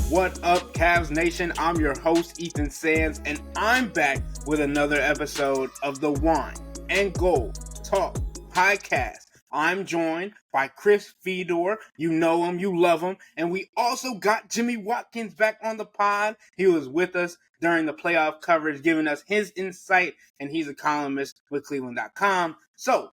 What up, Cavs Nation? I'm your host, Ethan Sands, and I'm back with another episode of the Wine and Gold Talk podcast. I'm joined by Chris Fedor. You know him, you love him, and we also got Jimmy Watkins back on the pod. He was with us during the playoff coverage, giving us his insight, and he's a columnist with cleveland.com. So,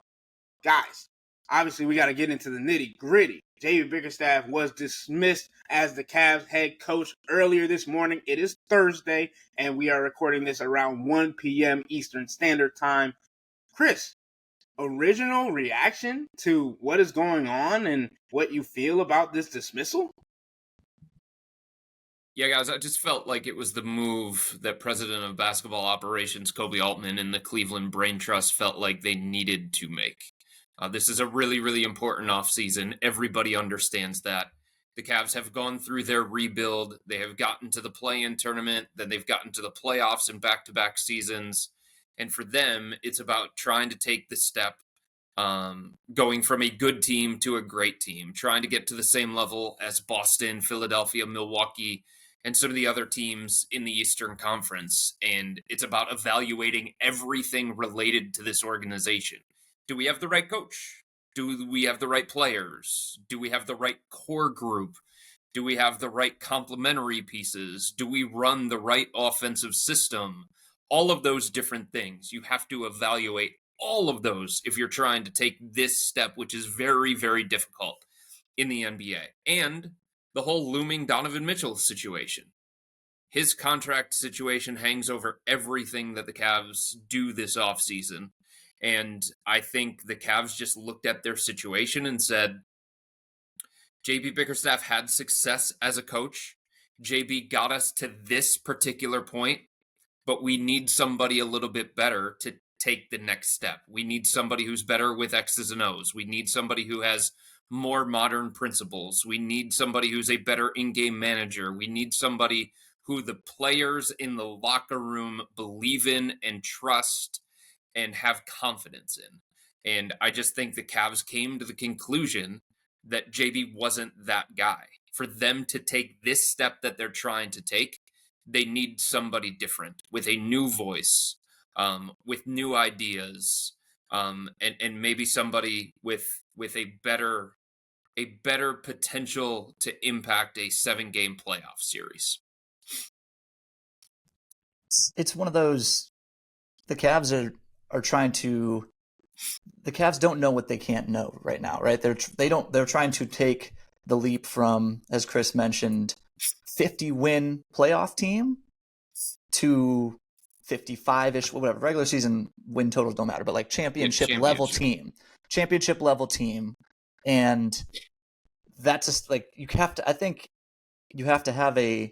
guys, obviously we got to get into the nitty gritty. JB Bickerstaff was dismissed as the Cavs head coach earlier this morning. It is Thursday, and we are recording this around 1 p.m. Eastern Standard Time. Chris, original reaction to what is going on and what you feel about this dismissal? Yeah, guys, I just felt like it was the move that President of Basketball Operations Kobe Altman and the Cleveland Brain Trust felt like they needed to make. This is a really, really important offseason. Everybody understands that. The Cavs have gone through their rebuild. They have gotten to the play-in tournament. Then they've gotten to the playoffs in back-to-back seasons. And for them, it's about trying to take the step, going from a good team to a great team, trying to get to the same level as Boston, Philadelphia, Milwaukee, and some of the other teams in the Eastern Conference. And it's about evaluating everything related to this organization. Do we have the right coach? Do we have the right players? Do we have the right core group? Do we have the right complementary pieces? Do we run the right offensive system? All of those different things. You have to evaluate all of those if you're trying to take this step, which is very, very difficult in the NBA. And the whole looming Donovan Mitchell situation. His contract situation hangs over everything that the Cavs do this offseason. And I think the Cavs just looked at their situation and said, JB Bickerstaff had success as a coach. JB got us to this particular point, but we need somebody a little bit better to take the next step. We need somebody who's better with X's and O's. We need somebody who has more modern principles. We need somebody who's a better in-game manager. We need somebody who the players in the locker room believe in and trust and have confidence in. And I just think the Cavs came to the conclusion that JB wasn't that guy. For them to take this step that they're trying to take, they need somebody different with a new voice, with new ideas, and maybe somebody with a better potential to impact a 7-game playoff series. It's one of those. The Cavs are trying to. The Cavs don't know what they can't know right now, right? They're trying to take the leap from, as Chris mentioned, 50-win playoff team to 55-ish, whatever. Regular season win totals don't matter, but like championship level team, and that's just like you have to. I think you have to have a.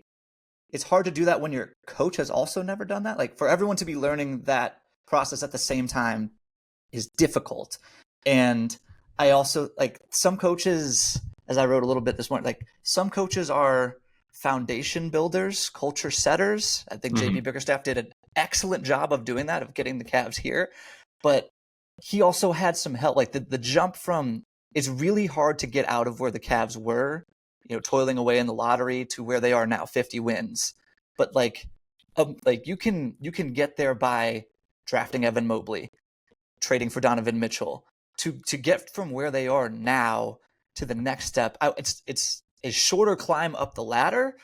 It's hard to do that when your coach has also never done that. Like for everyone to be learning that process at the same time is difficult. And I also like some coaches, as I wrote a little bit this morning, like some coaches are foundation builders, culture setters. I think JB Bickerstaff did an excellent job of doing that, of getting the Cavs here. But he also had some help. Like the jump from, it's really hard to get out of where the Cavs were, toiling away in the lottery to where they are now, 50 wins. But like you can get there by drafting Evan Mobley, trading for Donovan Mitchell, to get from where they are now to the next step. It's a shorter climb up the ladder,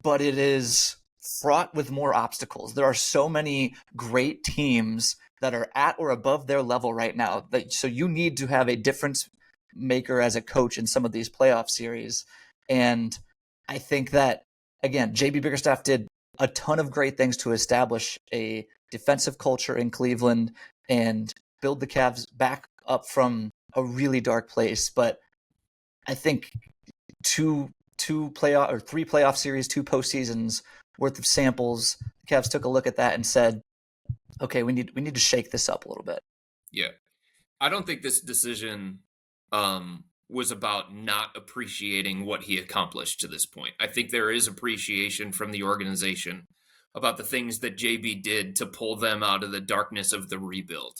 but it is fraught with more obstacles. There are so many great teams that are at or above their level right now. So you need to have a difference maker as a coach in some of these playoff series. And I think that, again, JB Bickerstaff did a ton of great things to establish a defensive culture in Cleveland and build the Cavs back up from a really dark place. But I think three playoff series, 2 postseasons worth of samples, the Cavs took a look at that and said, okay, we need to shake this up a little bit. Yeah. I don't think this decision was about not appreciating what he accomplished to this point. I think there is appreciation from the organization about the things that JB did to pull them out of the darkness of the rebuild.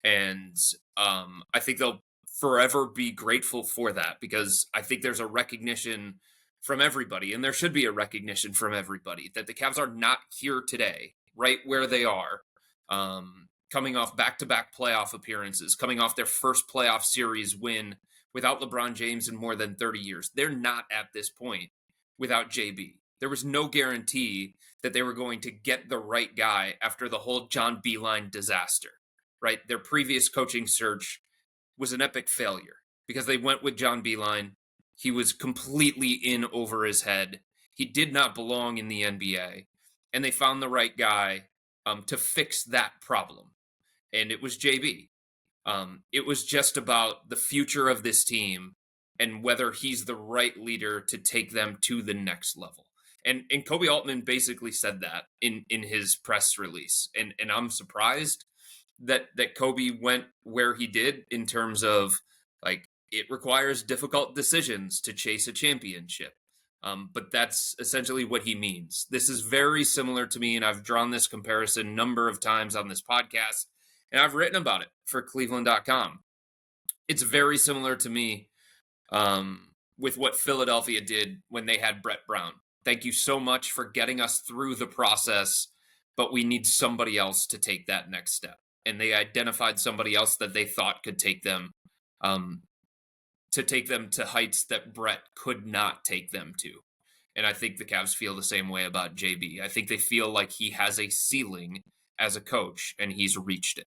And I think they'll forever be grateful for that, because I think there's a recognition from everybody, and there should be a recognition from everybody that the Cavs are not here today, right where they are, coming off back-to-back playoff appearances, coming off their first playoff series win without LeBron James in more than 30 years. They're not at this point without JB. There was no guarantee that they were going to get the right guy after the whole John Beilein disaster, right? Their previous coaching search was an epic failure because they went with John Beilein. He was completely in over his head. He did not belong in the NBA. And they found the right guy to fix that problem. And it was JB. It was just about the future of this team and whether he's the right leader to take them to the next level. And Kobe Altman basically said that in his press release. And I'm surprised that Kobe went where he did in terms of, like, it requires difficult decisions to chase a championship. But that's essentially what he means. This is very similar to me, and I've drawn this comparison a number of times on this podcast, and I've written about it for cleveland.com. It's very similar to me with what Philadelphia did when they had Brett Brown. Thank you so much for getting us through the process, but we need somebody else to take that next step. And they identified somebody else that they thought could take them to heights that Brett could not take them to. And I think the Cavs feel the same way about JB. I think they feel like he has a ceiling as a coach, and he's reached it.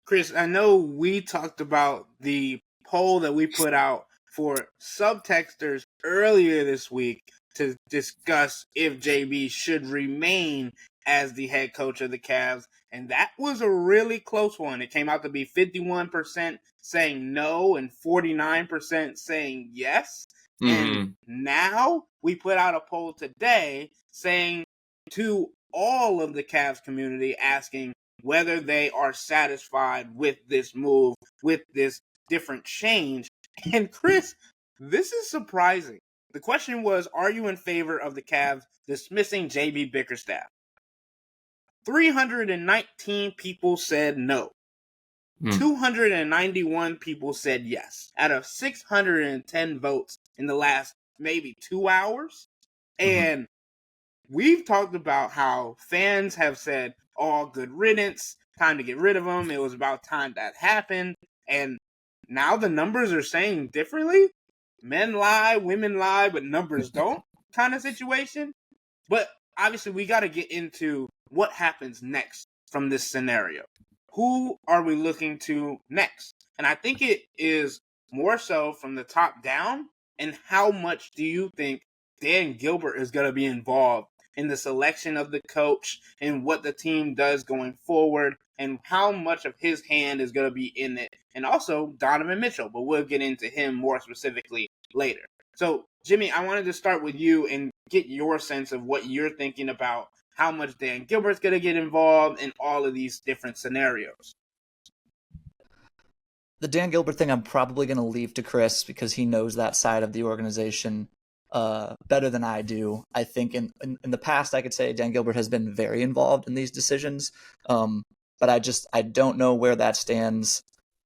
Chris, I know we talked about the poll that we put out for subtexters earlier this week to discuss if JB should remain as the head coach of the Cavs, and that was a really close one. It came out to be 51% saying no and 49% saying yes. Mm-hmm. And now we put out a poll today saying to all of the Cavs community, asking whether they are satisfied with this move, with this different change. And Chris, this is surprising. The question was, are you in favor of the Cavs dismissing JB Bickerstaff? 319 people said no. 291 people said yes, out of 610 votes in the last maybe 2 hours. And we've talked about how fans have said, oh, good riddance, time to get rid of him. It was about time that happened. And now the numbers are saying differently. Men lie, women lie, but numbers don't kind of situation. But obviously we got to get into what happens next from this scenario. Who are we looking to next? And I think it is more so from the top down. And how much do you think Dan Gilbert is going to be involved in the selection of the coach and what the team does going forward, and how much of his hand is going to be in it? And also Donovan Mitchell, but we'll get into him more specifically later. So, Jimmy, I wanted to start with you and get your sense of what you're thinking about how much Dan Gilbert's going to get involved in all of these different scenarios. The Dan Gilbert thing I'm probably going to leave to Chris because he knows that side of the organization better than I do. I think in the past, I could say Dan Gilbert has been very involved in these decisions, but I don't know where that stands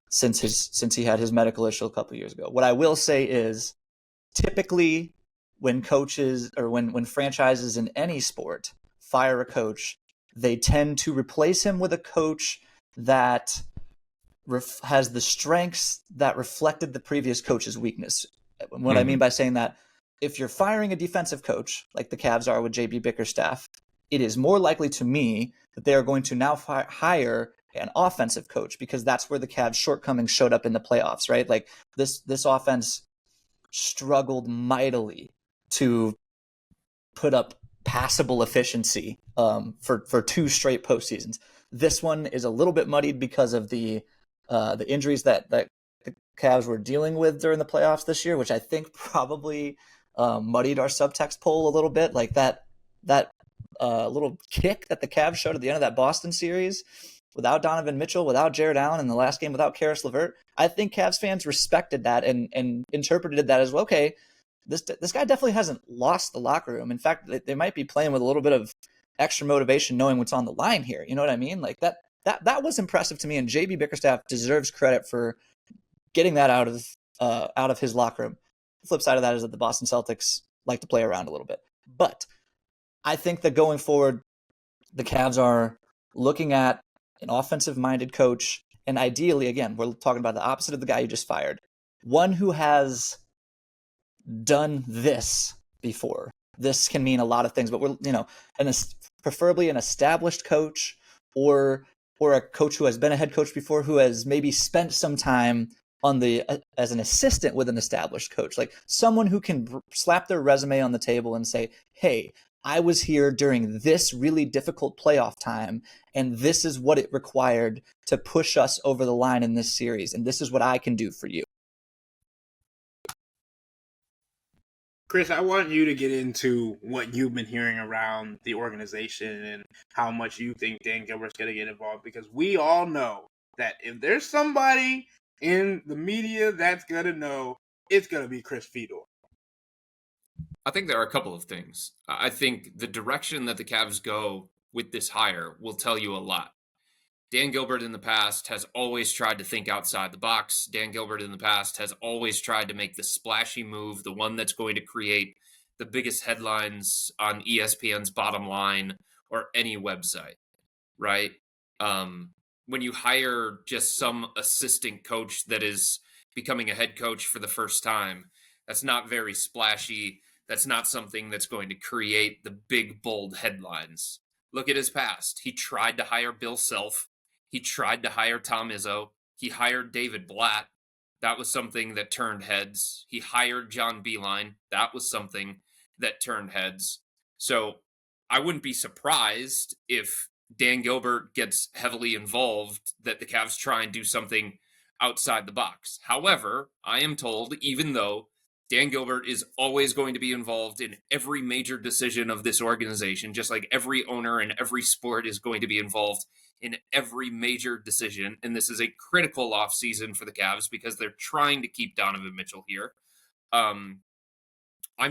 since he had his medical issue a couple of years ago. What I will say is, typically when coaches or when franchises in any sport fire a coach, they tend to replace him with a coach that has the strengths that reflected the previous coach's weakness. What I mean by saying that, if you're firing a defensive coach, like the Cavs are with JB Bickerstaff, it is more likely to me that they are going to now hire an offensive coach, because that's where the Cavs' shortcomings showed up in the playoffs, right? Like this offense struggled mightily to put up passable efficiency for two straight postseasons. This one is a little bit muddied because of the injuries that the Cavs were dealing with during the playoffs this year, which I think probably muddied our subtext poll a little bit. Like that little kick that the Cavs showed at the end of that Boston series without Donovan Mitchell, without Jared Allen, in the last game without Karis LeVert. I think Cavs fans respected that and interpreted that as, well, okay, this guy definitely hasn't lost the locker room. In fact, they might be playing with a little bit of extra motivation, knowing what's on the line here. You know what I mean? Like that was impressive to me, and JB Bickerstaff deserves credit for getting that out of his locker room. The flip side of that is that the Boston Celtics like to play around a little bit. But I think that going forward, the Cavs are looking at an offensive-minded coach, and ideally, again, we're talking about the opposite of the guy you just fired. One who has done this before. This can mean a lot of things, but we're, preferably an established coach or a coach who has been a head coach before, who has maybe spent some time as an assistant with an established coach, like someone who can slap their resume on the table and say, hey, I was here during this really difficult playoff time, and this is what it required to push us over the line in this series, and this is what I can do for you. Chris, I want you to get into what you've been hearing around the organization and how much you think Dan Gilbert's going to get involved, because we all know that if there's somebody in the media that's going to know, it's going to be Chris Fedor. I think there are a couple of things. I think the direction that the Cavs go with this hire will tell you a lot. Dan Gilbert in the past has always tried to think outside the box. Dan Gilbert in the past has always tried to make the splashy move, the one that's going to create the biggest headlines on ESPN's Bottom Line or any website, right? When you hire just some assistant coach that is becoming a head coach for the first time, that's not very splashy. That's not something that's going to create the big, bold headlines. Look at his past. He tried to hire Bill Self. He tried to hire Tom Izzo. He hired David Blatt. That was something that turned heads. He hired John Beilein. That was something that turned heads. So I wouldn't be surprised if Dan Gilbert gets heavily involved, that the Cavs try and do something outside the box. However, I am told, even though Dan Gilbert is always going to be involved in every major decision of this organization, just like every owner in every sport is going to be involved in every major decision. And this is a critical offseason for the Cavs because they're trying to keep Donovan Mitchell here. I'm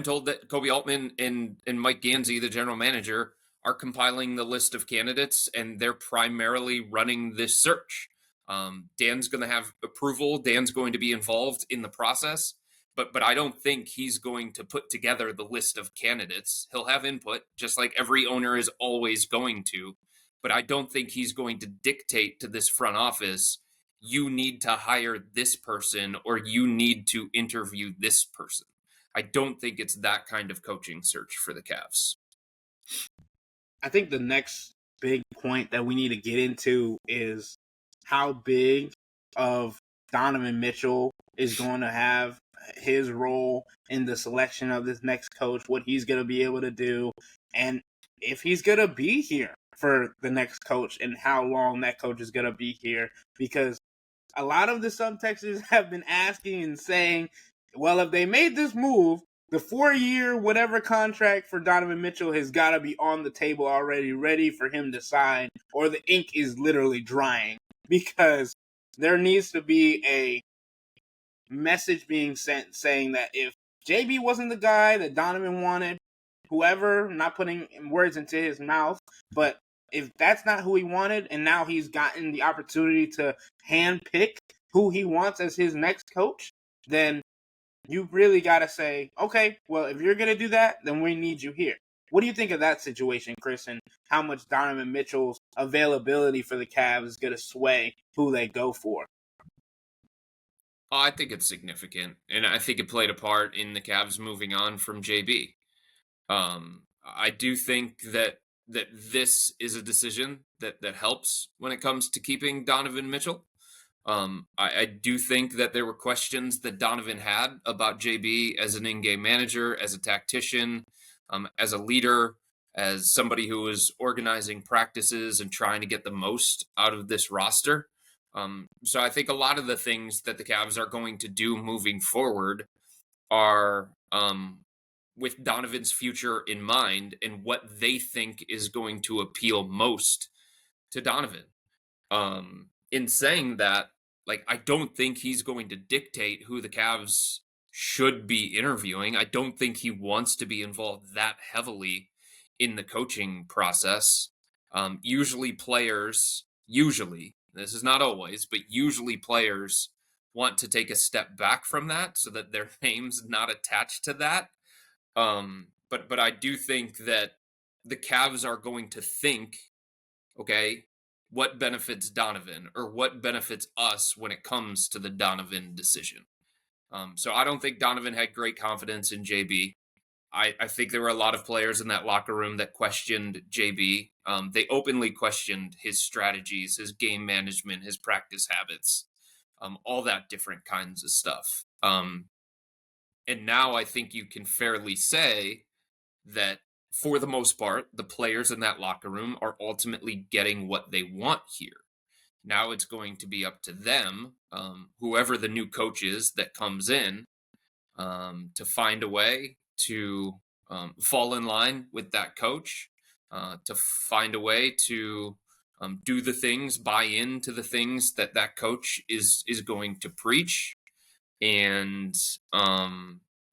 told that Kobe Altman and Mike Gansey, the general manager, are compiling the list of candidates, and they're primarily running this search. Dan's going to have approval. Dan's going to be involved in the process. But I don't think he's going to put together the list of candidates. He'll have input, just like every owner is always going to. But I don't think he's going to dictate to this front office, you need to hire this person or you need to interview this person. I don't think it's that kind of coaching search for the Cavs. I think the next big point that we need to get into is how big of Donovan Mitchell is going to have his role in the selection of this next coach, what he's going to be able to do, and if he's going to be here for the next coach and how long that coach is going to be here. Because a lot of the subtexters have been asking and saying, well, if they made this move, the 4-year whatever contract for Donovan Mitchell has got to be on the table already, ready for him to sign, or the ink is literally drying, because there needs to be a message being sent saying that if JB wasn't the guy that Donovan wanted, whoever, not putting words into his mouth, but if that's not who he wanted, and now he's gotten the opportunity to handpick who he wants as his next coach, then you really got to say, okay, well, if you're going to do that, then we need you here. What do you think of that situation, Chris, and how much Donovan Mitchell's availability for the Cavs is going to sway who they go for? I think it's significant, and I think it played a part in the Cavs moving on from JB. I do think that this is a decision that helps when it comes to keeping Donovan Mitchell. I do think that there were questions that Donovan had about JB as an in-game manager, as a tactician, as a leader, as somebody who was organizing practices and trying to get the most out of this roster. So I think a lot of the things that the Cavs are going to do moving forward are with Donovan's future in mind and what they think is going to appeal most to Donovan. In saying that, like, I don't think he's going to dictate who the Cavs should be interviewing. I don't think he wants to be involved that heavily in the coaching process. Usually, this is not always, but usually players want to take a step back from that so that their name's not attached to that. But I do think that the Cavs are going to think, okay, what benefits Donovan or what benefits us when it comes to the Donovan decision. So I don't think Donovan had great confidence in JB. I think there were a lot of players in that locker room that questioned JB. They openly questioned his strategies, his game management, his practice habits, all that different kinds of stuff. And now I think you can fairly say that for the most part, the players in that locker room are ultimately getting what they want here. Now it's going to be up to them, whoever the new coach is that comes in, to find a way to fall in line with that coach, to find a way to do the things, buy into the things that coach is going to preach, and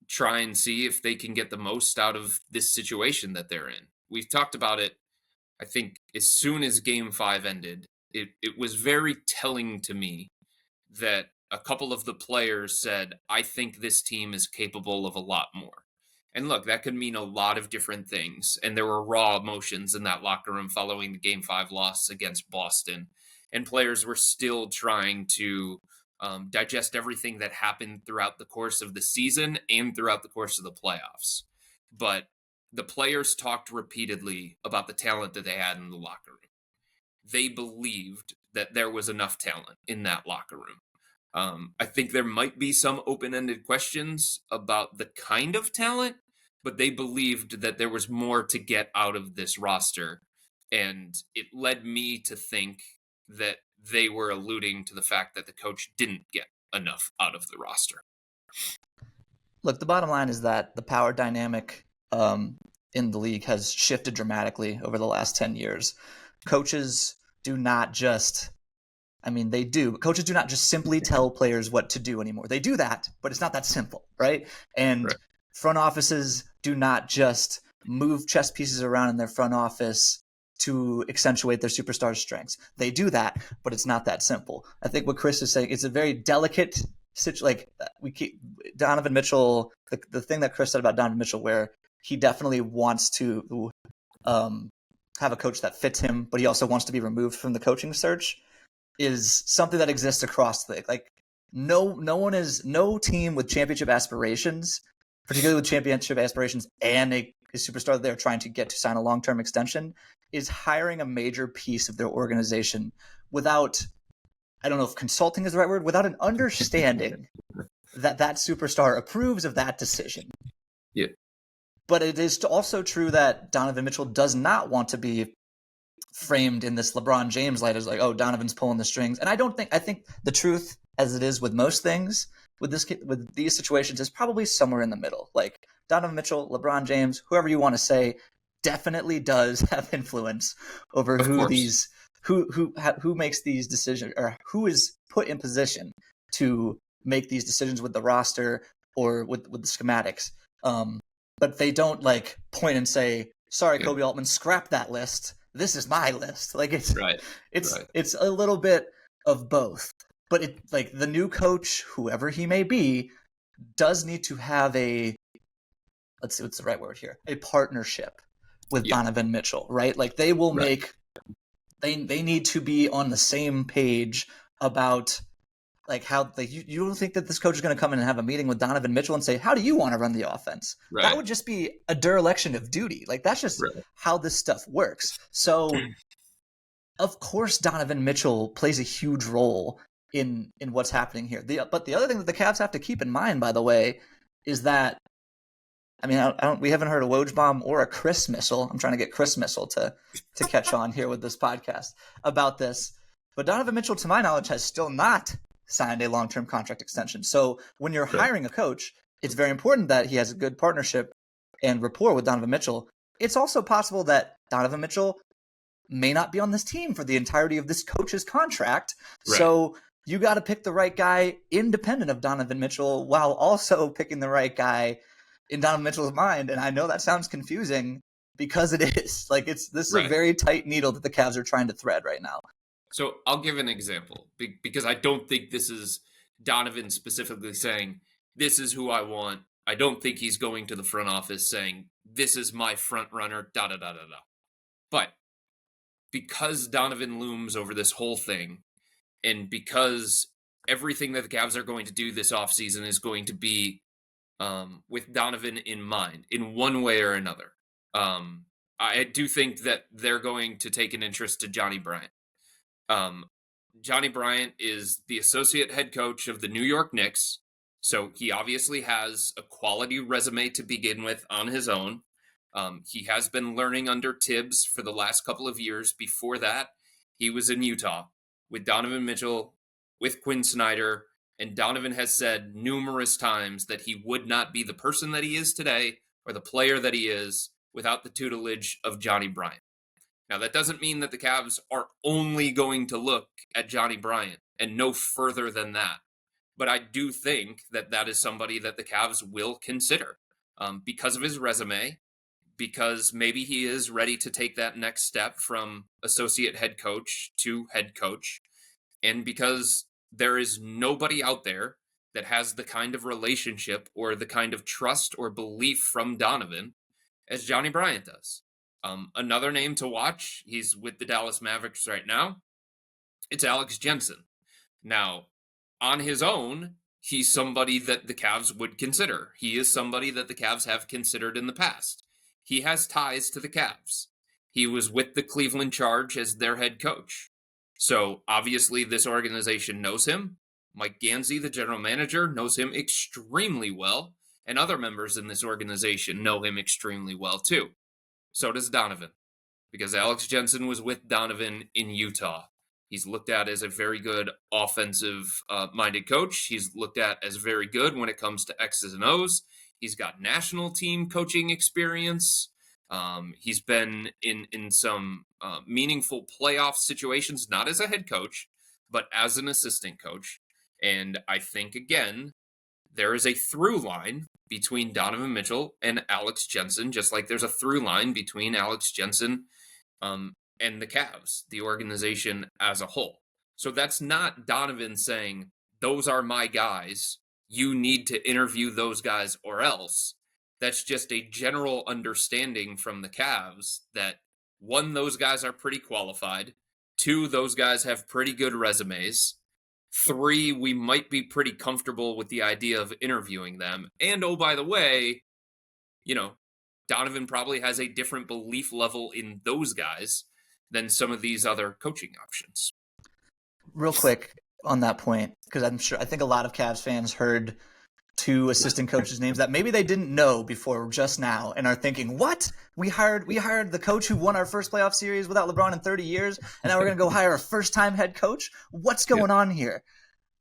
try and see if they can get the most out of this situation that they're in. We've talked about it, I think, as soon as Game 5 ended. It was very telling to me that a couple of the players said, I think this team is capable of a lot more. And look, that could mean a lot of different things. And there were raw emotions in that locker room following the Game 5 loss against Boston. And players were still trying to digest everything that happened throughout the course of the season and throughout the course of the playoffs. But the players talked repeatedly about the talent that they had in the locker room. They believed that there was enough talent in that locker room. I think there might be some open-ended questions about the kind of talent, but they believed that there was more to get out of this roster. And it led me to think that they were alluding to the fact that the coach didn't get enough out of the roster. Look, the bottom line is that the power dynamic in the league has shifted dramatically over the last 10 years. Coaches do not just, they do, but coaches do not just simply tell players what to do anymore. They do that, but it's not that simple, right? And right. Front offices do not just move chess pieces around in their front office to accentuate their superstar's strengths. They do that, but it's not that simple. I think what Chris is saying, it's a very delicate situation. Like Donovan Mitchell, the thing that Chris said about Donovan Mitchell, where he definitely wants to have a coach that fits him, but he also wants to be removed from the coaching search, is something that exists across the league. Like no team with championship aspirations, particularly with championship aspirations and a superstar that they're trying to get to sign a long-term extension, is hiring a major piece of their organization without, I don't know if consulting is the right word, without an understanding that superstar approves of that decision. Yeah. But it is also true that Donovan Mitchell does not want to be framed in this LeBron James light as like, oh, Donovan's pulling the strings. And I think the truth, as it is with most things, with these situations, is probably somewhere in the middle. Like Donovan Mitchell, LeBron James, whoever you want to say, definitely does have influence over who makes these decisions, or who is put in position to make these decisions with the roster or with the schematics. But they don't like point and say, sorry, yeah, Kobe Altman, scrap that list. This is my list. Like it's a little bit of both. But the new coach, whoever he may be, does need to have let's see what's the right word here, a partnership with Donovan Mitchell, right? Like they will they need to be on the same page about like how you don't think that this coach is going to come in and have a meeting with Donovan Mitchell and say, how do you want to run the offense? Right. That would just be a dereliction of duty. Like that's just how this stuff works. So of course Donovan Mitchell plays a huge role in what's happening here. But the other thing that the Cavs have to keep in mind, by the way, is that, we haven't heard a Woj bomb or a Chris missile. I'm trying to get Chris missile to catch on here with this podcast about this. But Donovan Mitchell, to my knowledge, has still not signed a long-term contract extension. So when you're hiring a coach, it's very important that he has a good partnership and rapport with Donovan Mitchell. It's also possible that Donovan Mitchell may not be on this team for the entirety of this coach's contract. Right. So you got to pick the right guy independent of Donovan Mitchell while also picking the right guy in Donovan Mitchell's mind. And I know that sounds confusing because it is. Like this is a very tight needle that the Cavs are trying to thread right now. So I'll give an example because I don't think this is Donovan specifically saying, this is who I want. I don't think he's going to the front office saying, this is my front runner, da-da-da-da-da. But because Donovan looms over this whole thing, and because everything that the Cavs are going to do this offseason is going to be with Donovan in mind, in one way or another, I do think that they're going to take an interest to Johnny Bryant. Johnny Bryant is the associate head coach of the New York Knicks, so he obviously has a quality resume to begin with on his own. He has been learning under Tibbs for the last couple of years. Before that, he was in Utah with Donovan Mitchell, with Quinn Snyder, and Donovan has said numerous times that he would not be the person that he is today or the player that he is without the tutelage of Johnny Bryant. Now, that doesn't mean that the Cavs are only going to look at Johnny Bryant and no further than that. But I do think that that is somebody that the Cavs will consider because of his resume, because maybe he is ready to take that next step from associate head coach to head coach, and because there is nobody out there that has the kind of relationship or the kind of trust or belief from Donovan as Johnny Bryant does. Another name to watch, he's with the Dallas Mavericks right now, it's Alex Jensen. Now, on his own, he's somebody that the Cavs would consider. He is somebody that the Cavs have considered in the past. He has ties to the Cavs. He was with the Cleveland Charge as their head coach. So obviously this organization knows him. Mike Gansey, the general manager, knows him extremely well, and other members in this organization know him extremely well too. So does Donovan, because Alex Jensen was with Donovan in Utah. He's looked at as a very good offensive-minded coach. He's looked at as very good when it comes to X's and O's. He's got national team coaching experience. He's been in some meaningful playoff situations, not as a head coach, but as an assistant coach. And I think, again, there is a through line between Donovan Mitchell and Alex Jensen, just like there's a through line between Alex Jensen and the Cavs, the organization as a whole. So that's not Donovan saying, those are my guys, you need to interview those guys or else. That's just a general understanding from the Cavs that, one, those guys are pretty qualified. Two, those guys have pretty good resumes. Three, we might be pretty comfortable with the idea of interviewing them. And, oh, by the way, Donovan probably has a different belief level in those guys than some of these other coaching options. Real quick on that point, because I think a lot of Cavs fans heard two assistant coaches' names that maybe they didn't know before just now and are thinking, what? We hired the coach who won our first playoff series without LeBron in 30 years, and now we're going to go hire a first-time head coach? What's going on here?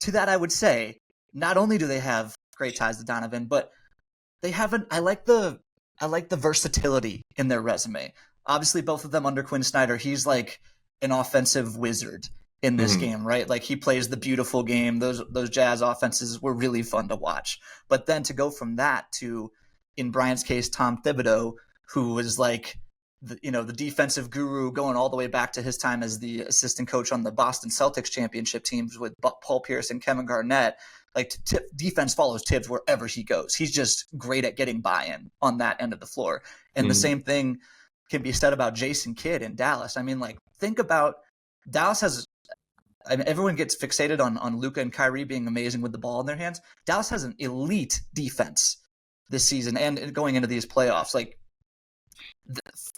To that, I would say, not only do they have great ties to Donovan, but they haven't. I like the versatility in their resume. Obviously, both of them under Quinn Snyder, he's like an offensive wizard in this game, right? Like, he plays the beautiful game. Those Jazz offenses were really fun to watch. But then to go from that to, in Bryant's case, Tom Thibodeau, who was like the defensive guru going all the way back to his time as the assistant coach on the Boston Celtics championship teams with Paul Pierce and Kevin Garnett. Like, defense follows Tibbs wherever he goes. He's just great at getting buy-in on that end of the floor. And the same thing can be said about Jason Kidd in Dallas. I mean, like, think about Dallas has – everyone gets fixated on Luka and Kyrie being amazing with the ball in their hands. Dallas has an elite defense this season and going into these playoffs. Like,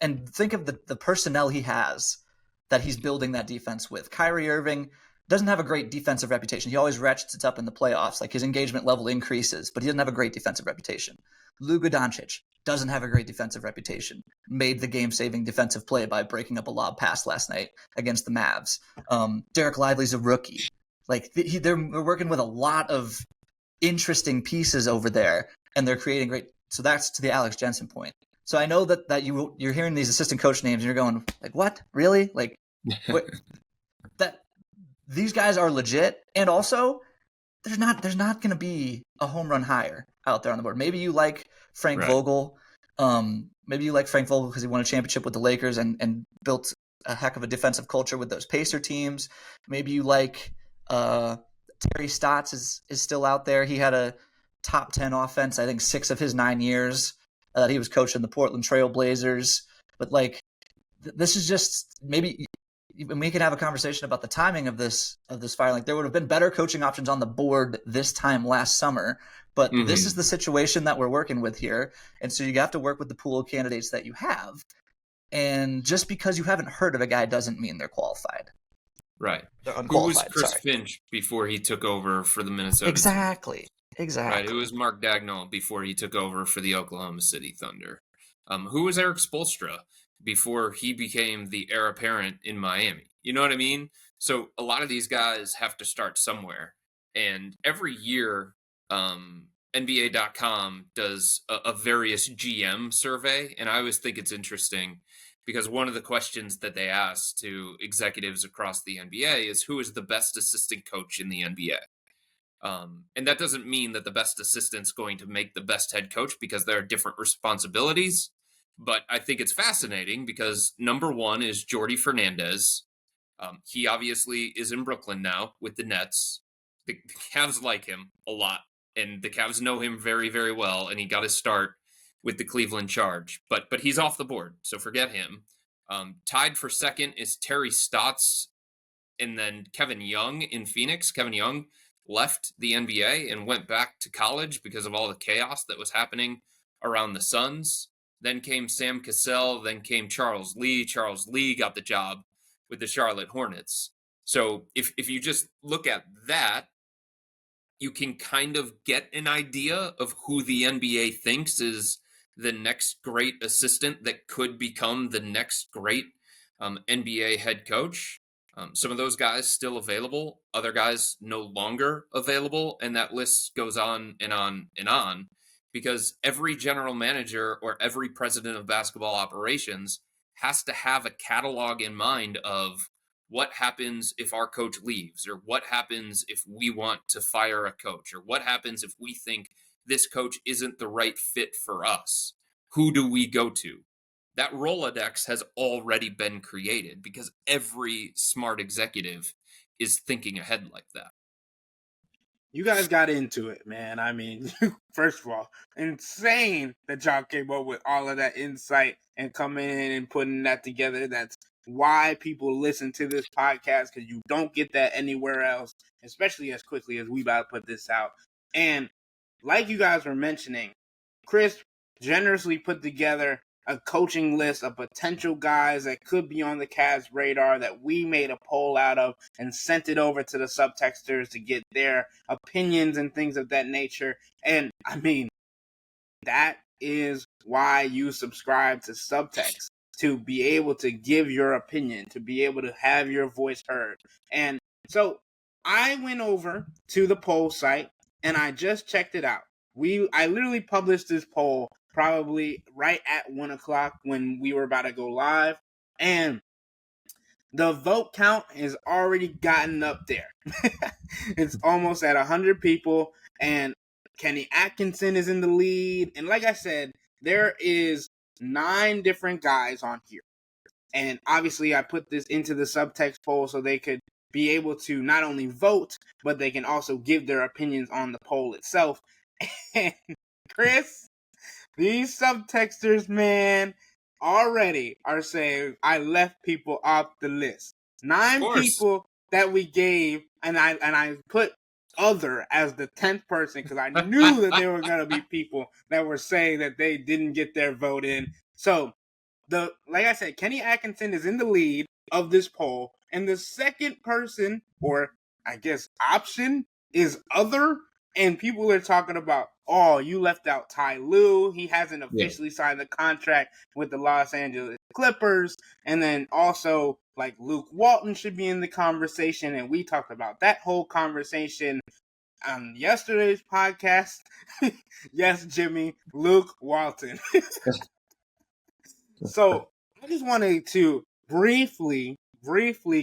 and think of the personnel he has that he's building that defense with. Kyrie Irving doesn't have a great defensive reputation. He always ratchets it up in the playoffs. Like, his engagement level increases, but he doesn't have a great defensive reputation. Luka Doncic doesn't have a great defensive reputation. Made the game-saving defensive play by breaking up a lob pass last night against the Mavs. Derek Lively's a rookie. Like, they're working with a lot of interesting pieces over there, and they're creating great. So that's to the Alex Jensen point. So I know that you're hearing these assistant coach names and you're going, like, what? Really? Like, what? That these guys are legit, and also there's not going to be a home run hire out there on the board. Maybe you like Frank Vogel. Maybe you like Frank Vogel because he won a championship with the Lakers and built a heck of a defensive culture with those Pacer teams. Maybe you like Tom Terry Stotts is still out there. He had a top 10 offense, I think 6 of his 9 years that he was coaching the Portland Trail Blazers. But like, this is just maybe, and we can have a conversation about the timing of this firing. Like, there would have been better coaching options on the board this time last summer, but this is the situation that we're working with here. And so you have to work with the pool of candidates that you have. And just because you haven't heard of a guy doesn't mean they're qualified. Right. They're Who unqualified. was Chris sorry. Finch before he took over for the Minnesota Exactly. Team? Right. It was Mark Dagnall before he took over for the Oklahoma City Thunder. Who was Eric Spoelstra before he became the heir apparent in Miami? You know what I mean? So a lot of these guys have to start somewhere. And every year, NBA.com does a various GM survey. And I always think it's interesting because one of the questions that they ask to executives across the NBA is who is the best assistant coach in the NBA? And that doesn't mean that the best assistant's going to make the best head coach because there are different responsibilities. But I think it's fascinating because number one is Jordi Fernandez. He obviously is in Brooklyn now with the Nets. The Cavs like him a lot, and the Cavs know him very, very well, and he got his start with the Cleveland Charge. But he's off the board, so forget him. Tied for second is Terry Stotts, and then Kevin Young in Phoenix. Kevin Young left the NBA and went back to college because of all the chaos that was happening around the Suns. Then came Sam Cassell, then came Charles Lee. Charles Lee got the job with the Charlotte Hornets. So if you just look at that, you can kind of get an idea of who the NBA thinks is the next great assistant that could become the next great NBA head coach. Some of those guys still available, other guys no longer available, and that list goes on and on and on because every general manager or every president of basketball operations has to have a catalog in mind of what happens if our coach leaves, or what happens if we want to fire a coach, or what happens if we think this coach isn't the right fit for us. Who do we go to? That Rolodex has already been created because every smart executive is thinking ahead like that. You guys got into it, man. I mean, first of all, insane that y'all came up with all of that insight and coming in and putting that together. That's why people listen to this podcast, because you don't get that anywhere else, especially as quickly as we about to put this out. And like you guys were mentioning, Chris generously put together a coaching list of potential guys that could be on the Cavs radar that we made a poll out of and sent it over to the subtexters to get their opinions and things of that nature. And I mean, that is why you subscribe to Subtext, to be able to give your opinion, to be able to have your voice heard. And so I went over to the poll site and I just checked it out. I literally published this poll probably right at 1 o'clock when we were about to go live. And the vote count has already gotten up there. It's almost at 100 people. And Kenny Atkinson is in the lead. And like I said, there is 9 different guys on here. And obviously I put this into the subtext poll so they could be able to not only vote, but they can also give their opinions on the poll itself. And Chris, these subtexters, man, already are saying I left people off the list. 9 people that we gave, and I put other as the 10th person because I knew that there were going to be people that were saying that they didn't get their vote in. So, like I said, Kenny Atkinson is in the lead of this poll, and the second person, or I guess option, is other. And people are talking about, oh, you left out Ty Lue. He hasn't officially signed the contract with the Los Angeles Clippers. And then also, like, Luke Walton should be in the conversation. And we talked about that whole conversation on yesterday's podcast. Yes, Jimmy, Luke Walton. So I just wanted to briefly,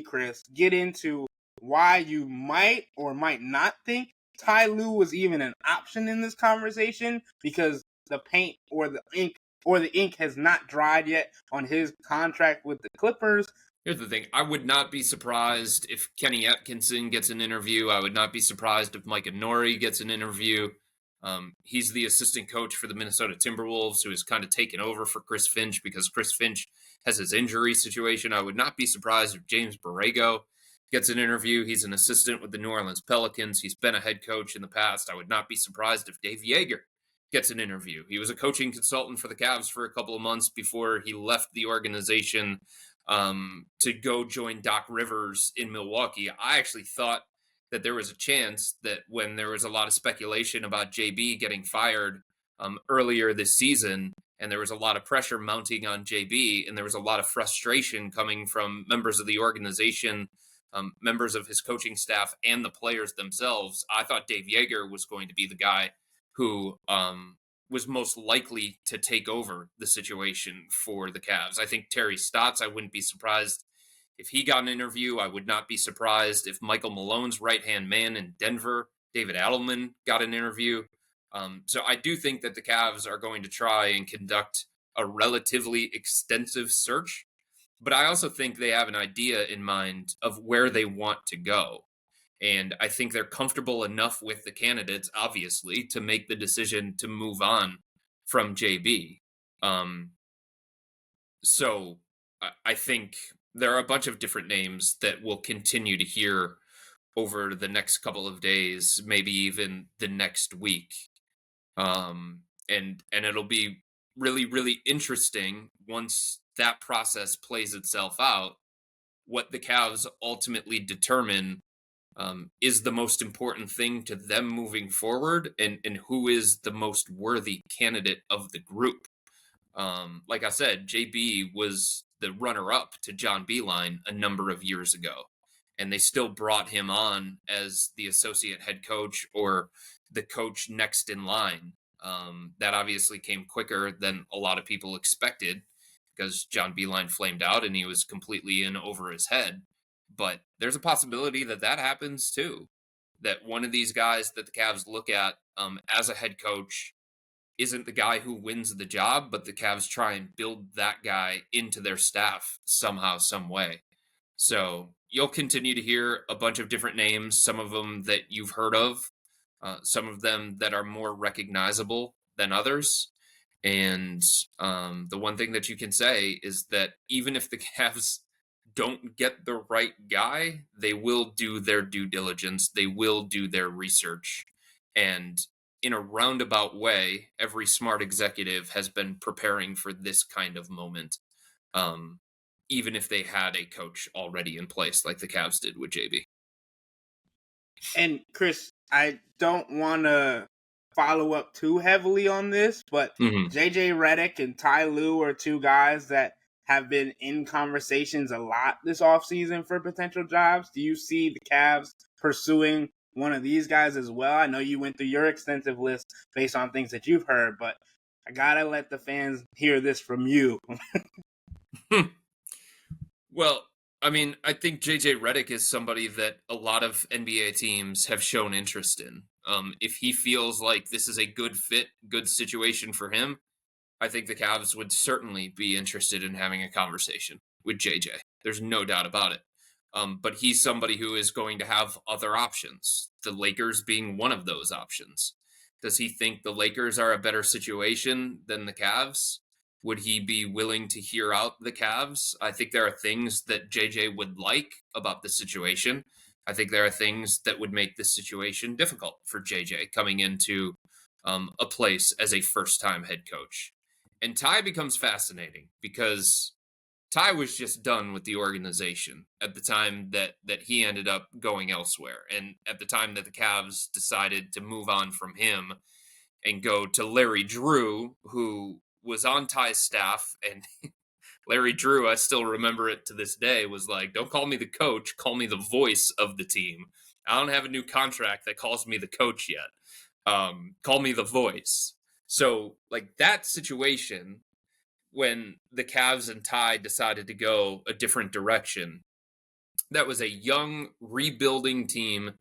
Chris, get into why you might or might not think Ty Lue was even an option in this conversation, because the paint or the ink has not dried yet on his contract with the Clippers. Here's the thing. I would not be surprised if Kenny Atkinson gets an interview. I would not be surprised if Micah Nori gets an interview. He's the assistant coach for the Minnesota Timberwolves, who has kind of taken over for Chris Finch because Chris Finch has his injury situation. I would not be surprised if James Borrego gets an interview. He's an assistant with the New Orleans Pelicans. He's been a head coach in the past. I would not be surprised if Dave Yeager gets an interview. He was a coaching consultant for the Cavs for a couple of months before he left the organization to go join Doc Rivers in Milwaukee. I actually thought that there was a chance that when there was a lot of speculation about JB getting fired earlier this season, and there was a lot of pressure mounting on JB, and there was a lot of frustration coming from members of the organization, members of his coaching staff, and the players themselves, I thought Dave Yeager was going to be the guy who was most likely to take over the situation for the Cavs. I think Terry Stotts, I wouldn't be surprised if he got an interview. I would not be surprised if Michael Malone's right-hand man in Denver, David Adelman, got an interview. So I do think that the Cavs are going to try and conduct a relatively extensive search, but I also think they have an idea in mind of where they want to go. And I think they're comfortable enough with the candidates, obviously, to make the decision to move on from JB. So I think there are a bunch of different names that we'll continue to hear over the next couple of days, maybe even the next week. And it'll be really, really interesting once that process plays itself out, what the Cavs ultimately determine is the most important thing to them moving forward, and who is the most worthy candidate of the group. Like I said, JB was the runner-up to John Beilein a number of years ago, and they still brought him on as the associate head coach or the coach next in line. That obviously came quicker than a lot of people expected because John Beilein flamed out and he was completely in over his head. But there's a possibility that that happens too. That one of these guys that the Cavs look at as a head coach isn't the guy who wins the job, but the Cavs try and build that guy into their staff somehow, some way. So you'll continue to hear a bunch of different names, some of them that you've heard of, some of them that are more recognizable than others. And the one thing that you can say is that even if the Cavs don't get the right guy, they will do their due diligence. They will do their research. And in a roundabout way, every smart executive has been preparing for this kind of moment, even if they had a coach already in place like the Cavs did with JB. And Chris, I don't want to follow up too heavily on this, but JJ Redick and Ty Lue are two guys that have been in conversations a lot this offseason for potential jobs. Do you see the Cavs pursuing one of these guys as well? I know you went through your extensive list based on things that you've heard, but I gotta let the fans hear this from you. Well, I mean, I think JJ Redick is somebody that a lot of NBA teams have shown interest in. If he feels like this is a good fit, good situation for him, I think the Cavs would certainly be interested in having a conversation with JJ. There's no doubt about it. But he's somebody who is going to have other options, the Lakers being one of those options. Does he think the Lakers are a better situation than the Cavs? Would he be willing to hear out the Cavs? I think there are things that JJ would like about the situation. I think there are things that would make this situation difficult for JJ coming into a place as a first-time head coach. And Ty becomes fascinating because Ty was just done with the organization at the time that he ended up going elsewhere. And at the time that the Cavs decided to move on from him and go to Larry Drew, who was on Ty's staff. And Larry Drew, I still remember it to this day, was like, don't call me the coach, call me the voice of the team. I don't have a new contract that calls me the coach yet. Call me the voice. So, like, that situation, when the Cavs and Ty decided to go a different direction, that was a young, rebuilding team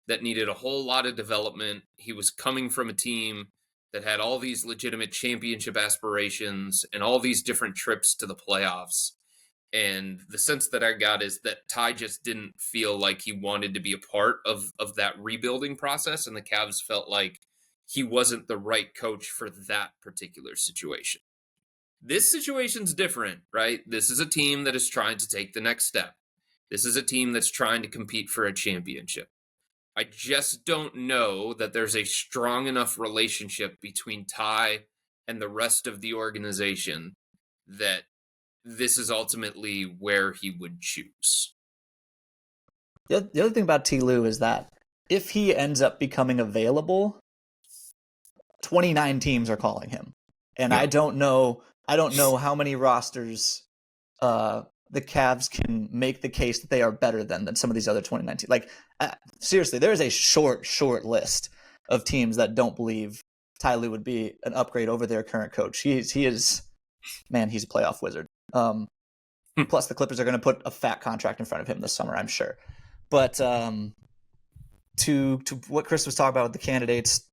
that needed a whole lot of development. He was coming from a team that had all these legitimate championship aspirations and all these different trips to the playoffs. And the sense that I got is that Ty just didn't feel like he wanted to be a part of that rebuilding process, and the Cavs felt like he wasn't the right coach for that particular situation. This situation's different, right? This is a team that is trying to take the next step. This is a team that's trying to compete for a championship. I just don't know that there's a strong enough relationship between Ty and the rest of the organization that this is ultimately where he would choose. The other thing about T. Lue is that if he ends up becoming available, 29 teams are calling him. And Yeah. I don't know how many rosters the Cavs can make the case that they are better than some of these other 29 teams. Like, seriously, there is a short list of teams that don't believe Ty Lue would be an upgrade over their current coach. He is, man, he's a playoff wizard. Plus, the Clippers are going to put a fat contract in front of him this summer, I'm sure. But to what Chris was talking about with the candidates,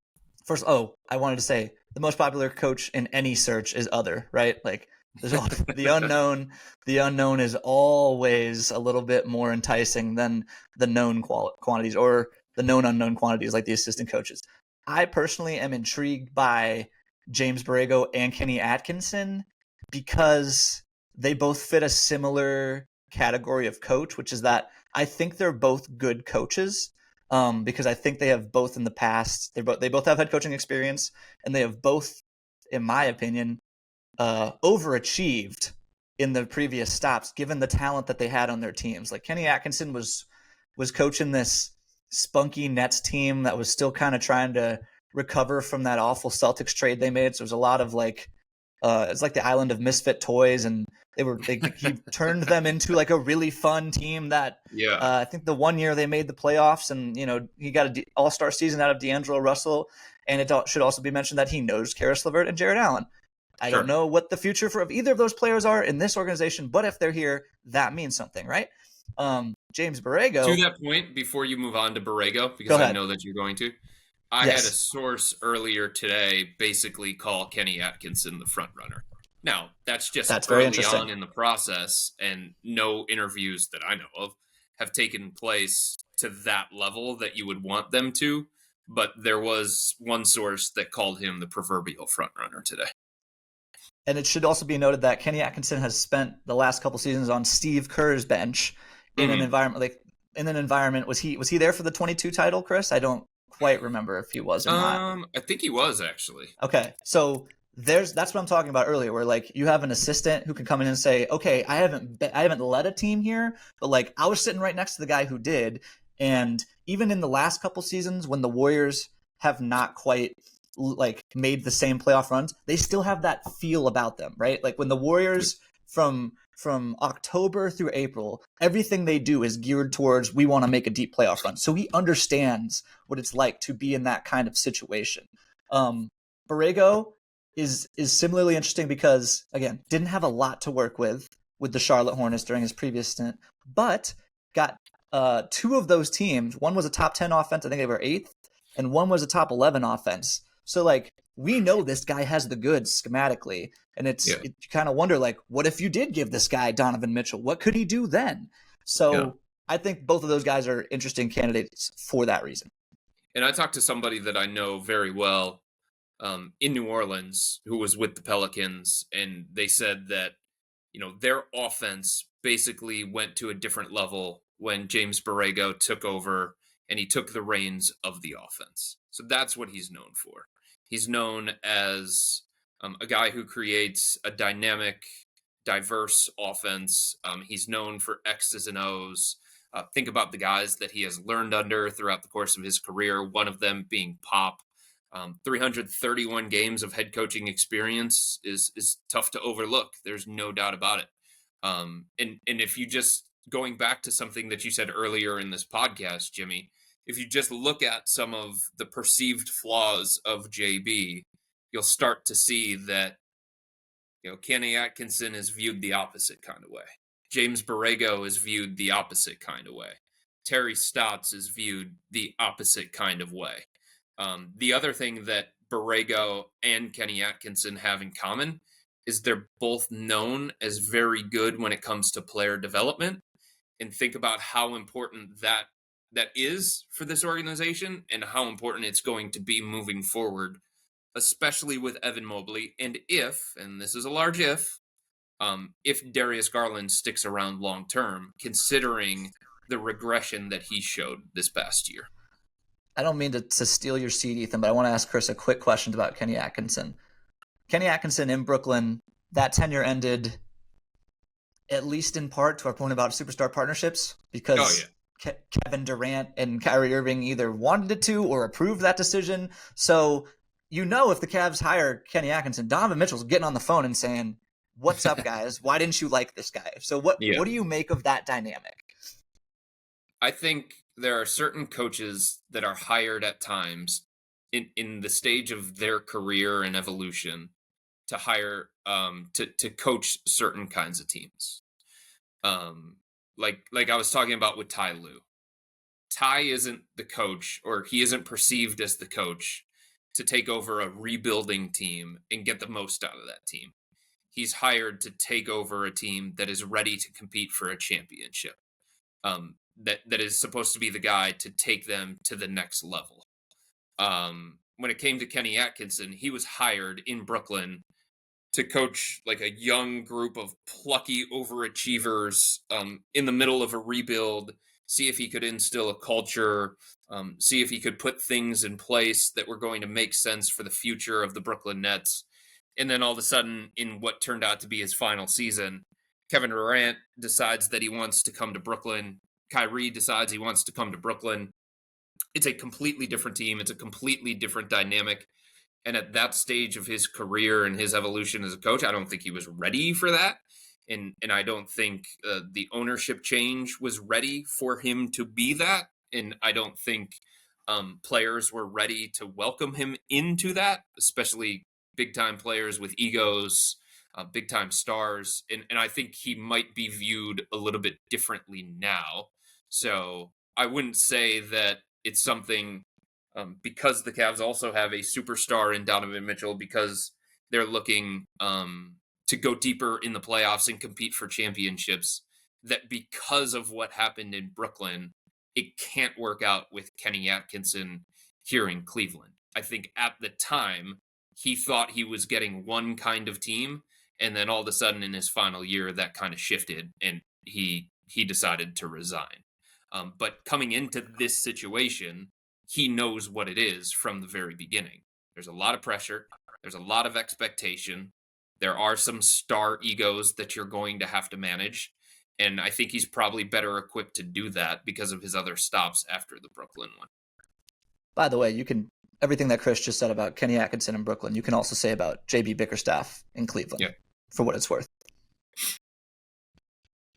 first, I wanted to say the most popular coach in any search is other, right? Like, there's the unknown. The unknown is always a little bit more enticing than the known quantities or the known unknown quantities, like the assistant coaches. I personally am intrigued by James Borrego and Kenny Atkinson because they both fit a similar category of coach, which is that I think they're both good coaches. Because I think they have both in the past. They both have head coaching experience, and they have both, in my opinion, overachieved in the previous stops, given the talent that they had on their teams. Like Kenny Atkinson was coaching this spunky Nets team that was still kind of trying to recover from that awful Celtics trade they made. So it was a lot of like, it's like the island of misfit toys, and he turned them into like a really fun team that I think the one year they made the playoffs, and he got an all-star season out of D'Angelo Russell. And it should also be mentioned that he knows Karis LeVert and Jared Allen. I don't know what the future of either of those players are in this organization, but if they're here, that means something, right? James Borrego. To that point, before you move on to Borrego, because I know that you're going to, I had a source earlier today basically call Kenny Atkinson the front runner. Now, that's early on in the process, and no interviews that I know of have taken place to that level that you would want them to, but there was one source that called him the proverbial front runner today. And it should also be noted that Kenny Atkinson has spent the last couple seasons on Steve Kerr's bench in an environment was he there for the 22 title, Chris? I don't quite remember if he was or not. I think he was, actually. Okay, so that's what I'm talking about earlier, where like you have an assistant who can come in and say, okay, I haven't led a team here, but like I was sitting right next to the guy who did, and even in the last couple seasons when the Warriors have not quite like made the same playoff runs, they still have that feel about them, right? Like when the Warriors from October through April, everything they do is geared towards we want to make a deep playoff run. So he understands what it's like to be in that kind of situation. Borrego is similarly interesting because, again, didn't have a lot to work with the Charlotte Hornets during his previous stint, but got two of those teams. One was a top 10 offense, I think they were 8th, and one was a top 11 offense. So, like, we know this guy has the goods schematically, and you kind of wonder, like, what if you did give this guy Donovan Mitchell? What could he do then? So I think both of those guys are interesting candidates for that reason. And I talked to somebody that I know very well in New Orleans who was with the Pelicans, and they said that, their offense basically went to a different level when James Borrego took over and he took the reins of the offense. So that's what he's known for. He's known as a guy who creates a dynamic, diverse offense. He's known for X's and O's. Think about the guys that he has learned under throughout the course of his career, one of them being Pop. 331 games of head coaching experience is tough to overlook. There's no doubt about it. And if you just, going back to something that you said earlier in this podcast, Jimmy, if you just look at some of the perceived flaws of JB, you'll start to see that, Kenny Atkinson is viewed the opposite kind of way. James Borrego is viewed the opposite kind of way. Terry Stotts is viewed the opposite kind of way. The other thing that Borrego and Kenny Atkinson have in common is they're both known as very good when it comes to player development, and think about how important that is for this organization and how important it's going to be moving forward, especially with Evan Mobley. And and this is a large if Darius Garland sticks around long term, considering the regression that he showed this past year. I don't mean to steal your seat, Ethan, but I want to ask Chris a quick question about Kenny Atkinson. Kenny Atkinson in Brooklyn, that tenure ended at least in part to our point about superstar partnerships, because Kevin Durant and Kyrie Irving either wanted it to or approved that decision. So, if the Cavs hire Kenny Atkinson, Donovan Mitchell's getting on the phone and saying, "What's up, guys? Why didn't you like this guy?" So what do you make of that dynamic? I think there are certain coaches that are hired at times in the stage of their career and evolution to hire to coach certain kinds of teams. Like I was talking about with Ty Lue. Ty isn't the coach, or he isn't perceived as the coach to take over a rebuilding team and get the most out of that team. He's hired to take over a team that is ready to compete for a championship. That is supposed to be the guy to take them to the next level. When it came to Kenny Atkinson, he was hired in Brooklyn to coach like a young group of plucky overachievers in the middle of a rebuild, see if he could instill a culture, see if he could put things in place that were going to make sense for the future of the Brooklyn Nets. And then all of a sudden, in what turned out to be his final season, Kevin Durant decides that he wants to come to Brooklyn. Kyrie decides he wants to come to Brooklyn. It's a completely different team. It's a completely different dynamic. And at that stage of his career and his evolution as a coach, I don't think he was ready for that. And I don't think the ownership change was ready for him to be that. And I don't think players were ready to welcome him into that, especially big-time players with egos, big-time stars. And I think he might be viewed a little bit differently now. So I wouldn't say that it's something because the Cavs also have a superstar in Donovan Mitchell, because they're looking to go deeper in the playoffs and compete for championships, that because of what happened in Brooklyn, it can't work out with Kenny Atkinson here in Cleveland. I think at the time, he thought he was getting one kind of team, and then all of a sudden in his final year, that kind of shifted, and he decided to resign. But coming into this situation, he knows what it is from the very beginning. There's a lot of pressure. There's a lot of expectation. There are some star egos that you're going to have to manage. And I think he's probably better equipped to do that because of his other stops after the Brooklyn one. By the way, everything that Chris just said about Kenny Atkinson in Brooklyn, you can also say about JB Bickerstaff in Cleveland, for what it's worth.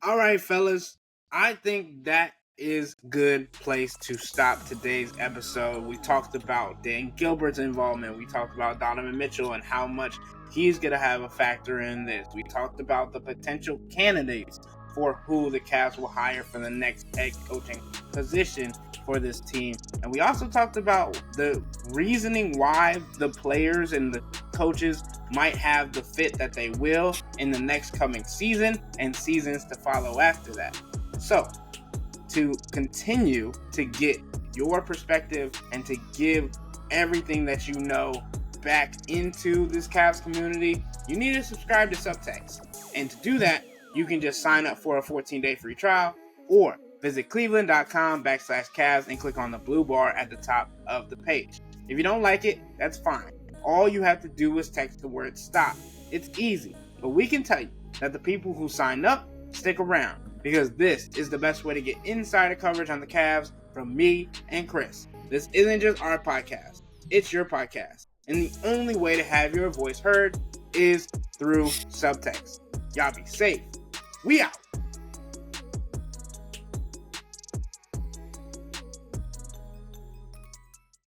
All right, fellas. I think that is good place to stop today's episode. We talked about Dan Gilbert's involvement. We talked about Donovan Mitchell and how much he's going to have a factor in this. We talked about the potential candidates for who the Cavs will hire for the next head coaching position for this team. And we also talked about the reasoning why the players and the coaches might have the fit that they will in the next coming season and seasons to follow after that. So, to continue to get your perspective and to give everything that you know back into this Cavs community, you need to subscribe to Subtext. And to do that, you can just sign up for a 14-day free trial or visit cleveland.com/Cavs and click on the blue bar at the top of the page. If you don't like it, that's fine. All you have to do is text the word STOP. It's easy, but we can tell you that the people who sign up stick around, because this is the best way to get insider coverage on the Cavs from me and Chris. This isn't just our podcast. It's your podcast. And the only way to have your voice heard is through Subtext. Y'all be safe. We out.